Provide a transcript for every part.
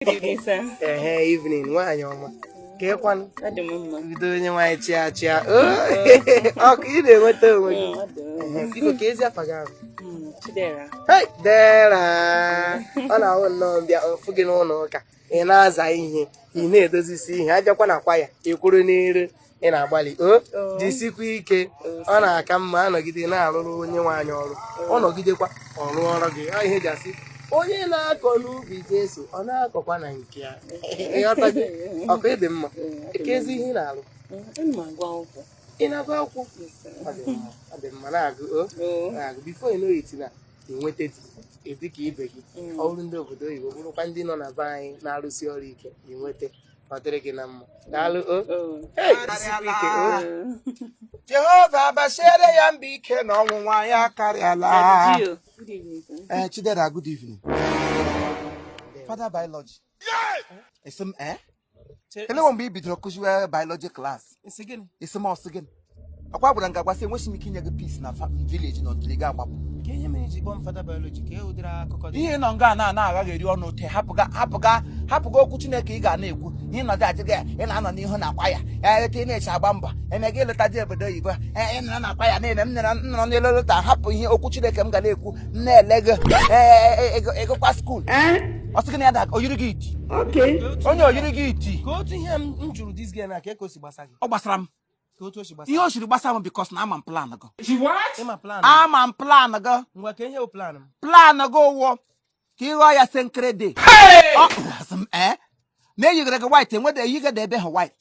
Good evening, sir. Evening. Why, Yoma? Get one. I don't know. You doing my chia. Oh, you do what do? You go Fagan. Hey, there. On our own, they are forgetting on Oka. And as I hear, he never see. I just want to quiet. You couldn't need in our body. Oh, this week, on a come man, or getting out of you want your own or get it on one of the I hear just see. Onye na-akọ n'ubi Jesu ọ na-akọkwa na nke ya. Ọkụ ịdị mma. Ekezi ihe na-alụ. Ị na-agụ akwụkwọ? Ọ dị mma na-agụ. Before you know it na enweta dị ka ibe gị. Ọrụ ndị obodo oyibo bụrụkwa ndị nọ na be anyị na-arụsi ọrụ ike enweta ọ dịrị gị na mma. Daalụ Jehova basere ya mba ike na ọnwụnwa ya karịala. Chidera, good evening. Father biology. Some hello, one baby to biology class. It's again. It's a mouse again. A quabranga was saying, wishing me king a piece in a village not Ligama. Can you manage one father biology? Here no Ghana now, I get you no te hapaga, kuchineka negu, you know that again, and I'm on the Honapaya, a teenage Abamba, and I get a tadia bedeva, and Anapaya name, and on the little happen here, Okuchineka Ganeku, ne leg, ego past school. What's going to that? Oh, you get okay. Oh, no, you get go to him into this game. I can't go to Basagi. Oh, Basram. Go to Shibas. You should Basam because I'm on plan ago. What? I'm on plan ago. What can you plan? Plan ago, what? Kiwaya send credit. Hey! Oh, May you get a white and whether you get the better white.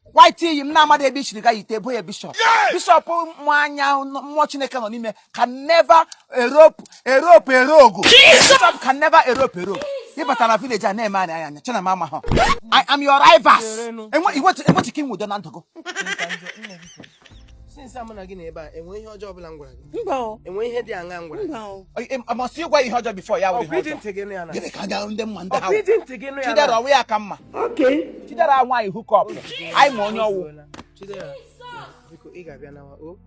White tea, you nama de bish, the guy, boy, bishop. Bishop, watching a canon can never erope a rogo. Bishop can never erope a rope. You but a village and name, man, I am China Mama. I am your rivals. And what you came with the Nantago? Since I'm not getting about and when your job language. No, and when you had the language. No, I must see what you heard before. We didn't take any other. You can down them one day. We didn't take any other. We are come. Okay. Chidera, I want you hook up. I'm on your Chidera. Because I got an hour. Oh,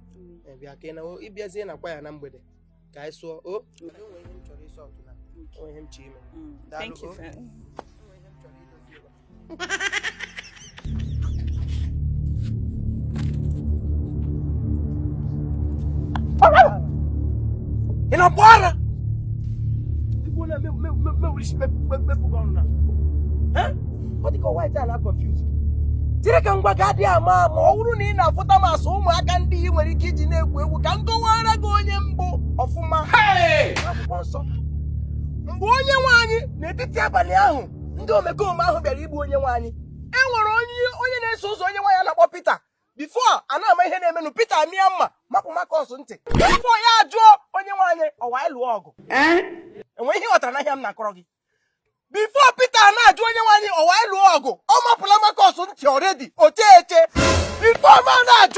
and we are going to be a Zena by a number. Guys, so, oh, I don't want him to resort to him, Chim. Thank you, friend. In a water. What do you call white? I'm confused. Can go Gadia, Mamma, or Nina, Fotamas, whom I can be when you get in a way. We can go on and go in of my hey! Boyawani, Neti Tabaniahu, don't make go Mahobe Boyawani. And we're only so on your way about Peter. Before, I know my name Peter Miama, Mapumako Sunte. Before ya draw on your one a while walk. And when you are I am not groggy. Before Peter and I join you a while walk, oh Mapulama Sunte already, or Tete. Before man, I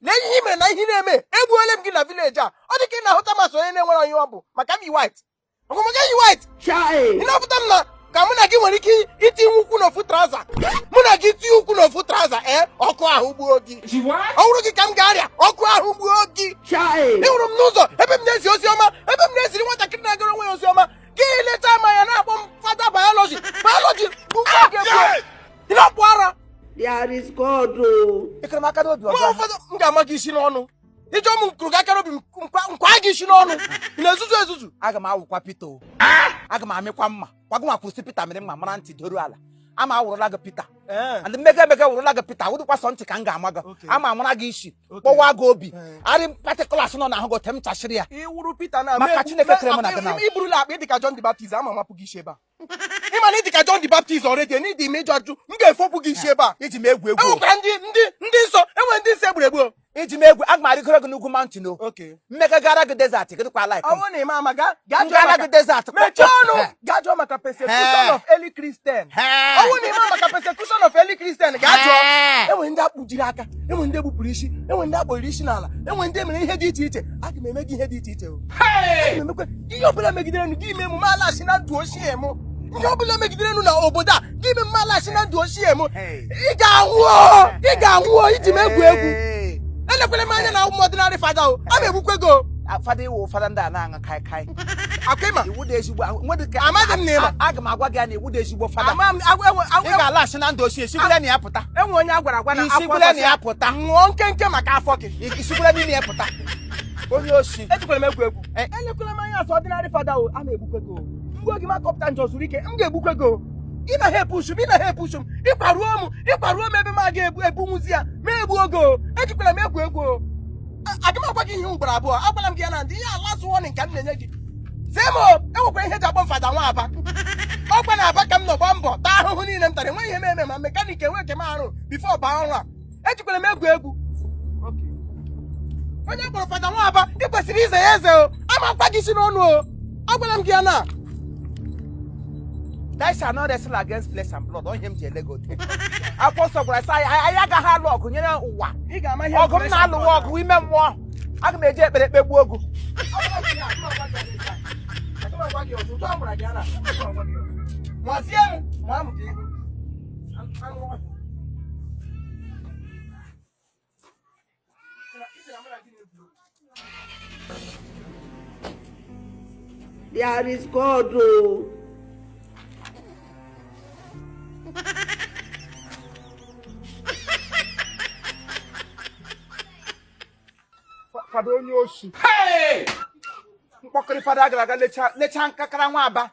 let him and I hear me, and will in a villager. Or the king of Hotamas or anyone on your Macami White. I'm going to get you white. Shy. Enough of them. Kamuna give one eating Ukuno Futraza. Muna get you Kuno Futraza, Okwa Hubuogi. She what? Oroki Kamgaria, Okwa Hubuogi. Shy. Eurum Nuzo, Ebemnes Yosoma, Ebemnes, you want a kidnapper away Yosoma. Give it time I am father biology. Biology, you know, Pora. There is God. You can make a dog. Gamagishino. You don't Kugakarobi Quagishino. Nazuzu, Agama Quapito. Agama Mequama. Waguma Pusipita, Mamanti Duruala. I'm our Laga Pita. And the mega Laga Pita, who was on Tikangamaga. I'm a Monagishi. Bowagobi. I didn't particular son on Hago Temtashiria. You would repeat an Amachineka Ibrula, Medica John the Baptist, I'm a Mapugisheba. Imanitica John the Baptist already need the major to get for Pugisheba. It's a make way. Oh, this so, and when this ever. It's make Agmarico Mountain. Okay. Make a Garaga desert. Get quite like. I want a mamma Garaga desert. Mechono, Gajo persecution of early Christian. I want a mamma persecution of early Christian. Gajo. And when that Ujiraka, and when they will police, and when that politional, and when they may head it, I can make it head it. Hey! You will make it and give me Malasina to a shame. You will make it Oboda. Give me Malasina to a shame. Iga war, it's a make way. And the man now, modern father, I'm a book ago. fada iwu fada ndị a na-aṅa kai Akima. iwu dị ezigbo nwedị ka Amaghị m na ịma. aga m agwa gị na iwu dị ezigbo fada Ama m ị ga-alachi na ndụ ochie sigbule na ya pụta enwe onye agwara agwa na isigbule na ya pụta ṅụọ nkenke maka afọ gị. isigbule n'ime ya pụta onye oshi Ejikwala m egwu. Elekwala m anya asọ ọdịnarị fada o, a na-egbukwe gị o. Ngwa gị ma kọpụta njọ zuru ike, m ga-egbukwe gị o. Ị na ha epushu m, ịkwaruo m ebe m aga ebunwuzi ya, ma egbu oge o. Ejikwala m egwu o. Aga m agwa gị ihe ugboro abụọ, agwala m gị ya na ndị ihe alasụ wọnị nke m na-enye gị. Zemo, enwekwara ihe ji akpọ mfada nwa Aba. Ọkwa na Aba ka m nọ gba mbọ taa ahụhụ niile m tara, enweghị ihe m eme ma mekaniki enwe nke m arụ bifo baa ọrụ a. Ejikwala m egwu. Onye kpọrọ fada nwa Aba, ị kwesịrị ize ya eze o. Ama mkpa gị si n'ọnụ o. Agwala m gị ya na. Thou shalt not wrestle against flesh and blood. Onye m ji ele gị ote. Akwụkwọ nsọ gwara sị anyị agaghị alụ ọgụ nyere ụwa. Ị ga-ama ihe Ọgụ m na-alụwa ọgụ ime mmụọ. Aga m eji ekpere kpegbuo ogu. There is God. Oh. Fada onye oshi. Mkpọkịrị fada gara aga lecha nkakara nwa Aba.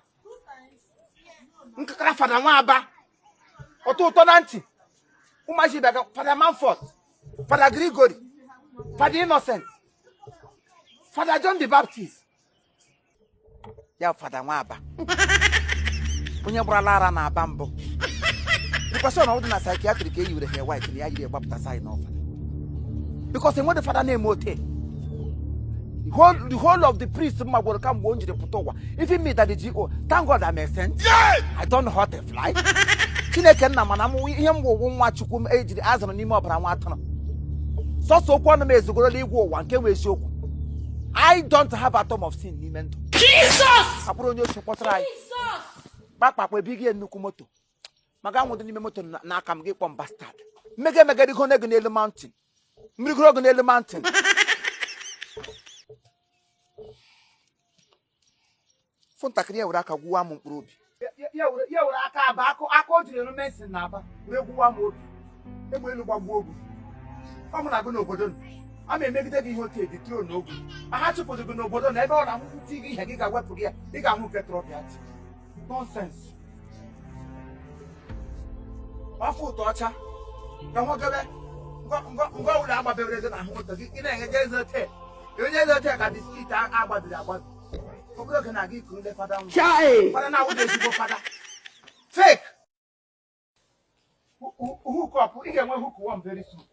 Nkakara fada nwa Aba. Ụtọ na ntị. Ụmụaji bịaga fada Manford, fada Gregory, fada Innocent, fada John the Baptist. Ya fada nwa Aba. Onye gbara ara na Aba mbụ. Because na ọdụ na psychiatric ka eyiwere ha white na ya yiri gbapụta sign off. Because enwere fada na-eme ote. The whole of the priest magwara ka mgbe o njiri pụta ụwa. Even me that the GO, thank God I'm a saint. I don't hurt a fly. Chineke nna mana m ihe m gwụgwụ nwa Chukwu m ejiri azụrụ n'ime ọbara nwa atụrụ. Sọsọ okwu ọnụ m ezugorola igwe ụwa nke nwe eziokwu. I don't have atom of sin n'ime ndụ. Jesus! Akpụrụ onye ochi kpọtara anyị. Kpakpakpa ebighị nnukwu moto. Maga nwụdị n'ime moto n'aka m gị kpọm bastard. Mmega emegadigo n'ego n'elu mountain. Mmirigoro ogo n'elu mountain. Fụ ntakịrị ya were aka gwụwa m mkpụrụ obi. Ya were aka Aba aka o jiri elu mesin na Aba were gwụwa m obi. Egbe elu gbagbuo ogu. Ọ mụ na gị n'obodo m. A na-emegide gị ihe otu eji tro n'ogu. Ma ha chụpụrụ gị n'obodo na ebe ọ na-ahụhụ ti gị ihe gị ga-wepụ gị ya. Ị ga-ahụ nke trọbịat. Nonsense. Afọ ụtọ ọcha. Na nwogebe. Ngwa ụlọ agbabere gị n'ahụ ụtọ gị. Ị na-enyeje eze ote. Onye eze ote ka biskit agbadiri agbadu. Oge na gị kuru fada nwa. Fada na awụda ezigbo fada. Fake. Hook up. Ị ga-enwe hook one very soon.